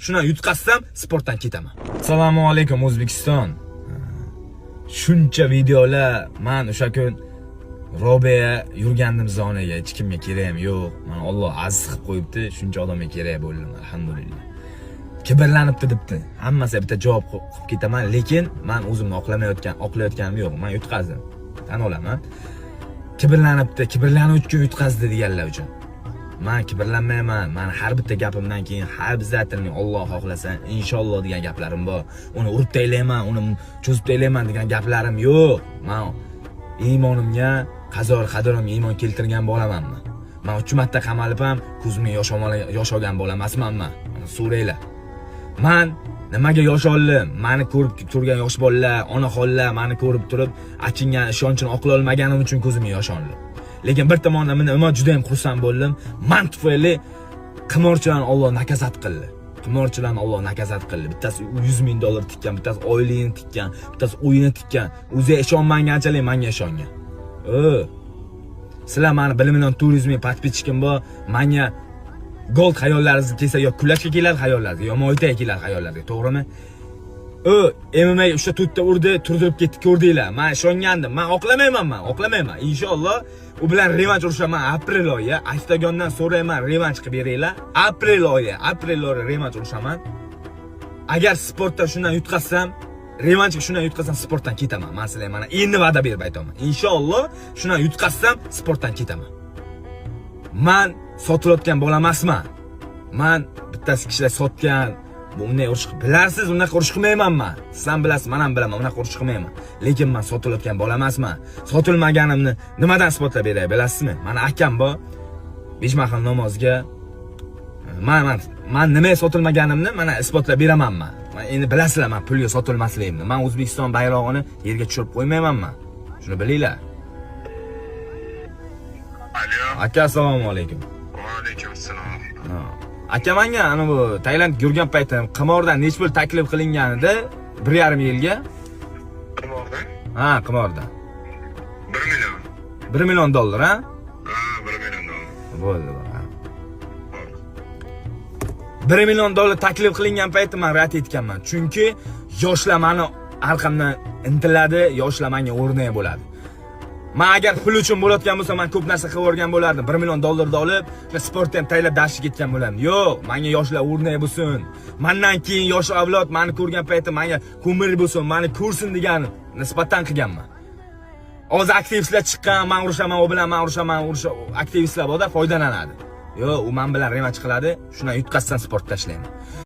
shuni yutqazsam, sportdan ketaman. Assalomu alaykum O'zbekiston. Shuncha videolar, men o'sha kun Robiya yurgandim zonaga, hech kimga kerak ham yo'q. Mana Alloh aziz qilib qo'yibdi, shuncha odamga kerak bo'ldim, alhamdulillah. Kibrlanibdi debdi. Hammasi bitta javob qilib ketaman, lekin men o'zimni oqlayotganim yo'q. Men yutqazdim. Tan olaman. Kibrlanuvchi uchun yutqazdi deganlar uchun. Men kibrlanmayman. Men har bitta gapimdan keyin habzatilni Alloh xohlasa, inshaalloh degan gaplarim bor. Uni urib taylayman, uni cho'zib taylayman degan gaplarim yo'q. Men iymonimga, qazorimga iymon keltirgan bo'lamanmi? Men 3 marta qamalib ham ko'zimga yosh olgan bola emasman men. So'raylar. Men nimaga yosh oldim? Meni ko'rib turgan yosh bolalar, onaxonlar meni ko'rib turib, achingan ishonchini oqla olmaganim uchun ko'zimga yosh oldi. Lekin bir tomondan men juda ham xursand bo'ldim. Men tufayli qimorchilarni Alloh nakazat qildi. Bittasi $100,000 tikkan, bittasi oyligini tikkan, bittasi uyini tikkan. O'zi ishonmaganchalik menga ishongan. Sizlar meni 1 million turizmga podpischikim bor. Menga gold xayollaringiz kelsa, yo kulashga keladi xayollaringizga, yo moytaga keladi xayollaringizga, to'g'rimi? MMA o'sha to'rtta urdi, turdirib ketdi, ko'rdinglar. Men ishongandim. Men oqlamayman. Inshaalloh u bilan revanch urushaman aprel oyi. Octagondan so'rayman, revanch qilib beringlar. Aprel oyi revanch urushaman. Agar sportda shundan yutqazsam, revanchga shundan yutqazsam, sportdan ketaman. Men sizlarga mana endi va'da berib aytaman. Inshaalloh shundan yutqazsam, sportdan ketaman. Men sotilayotgan bola emasman. Men bittasi kishilar sotgan, bunday urush bilarsiz, unaqa urush qilmayman men. Siz ham bilasiz, men ham bilaman, unaqa urush qilmayman. Lekin men sotilayotgan bola emasman. Sotilmaganimni nimadan isbotlab beray, bilasizmi? Meni akam bor. 5 mahal namozga men nimaga sotilmaganimni mana isbotlab beraman men. Endi bilasizlar, men pulga sotilmasligimni. Men O'zbekiston bayrog'ini yerga tushirib qo'ymayman men. Shuni bilinglar. Alo. Aka, assalomu alaykum. Va alaykum assalom. Aka, menga ana bu Tailand yurgan paytim qimordan nech pul taklif qilinganida 1,5 yilga. Qimordan? Ha, qimordan. 1 million. $1 million, ha? Ha, $1 million. Bo'ldi. $1 million taklif qilingan paytda men rad etganman. Chunki yoshlar meni orqamdan intiladi, yoshlar menga o'rnak bo'ladi. Men agar pul uchun bo'layotgan bo'lsa, men ko'p narsa qilib o'rgan bo'lardim. $1 million olib, sportda ham taylab dashib ketgan bo'lardim. Yo'q, menga yoshlar o'rnak bo'lsin. Mendan keyin yosh avlod meni ko'rgan paytda menga ko'mir bo'lsin, meni ko'rsin degan nisbatan qilganman. Hozir aktivistlar chiqqan, men urushaman, u bilan men urushaman, aktivistlar borda foydalanadi. Yo'q, u men bilan revanch qiladi, shundan yutqazsam sport tashlayman.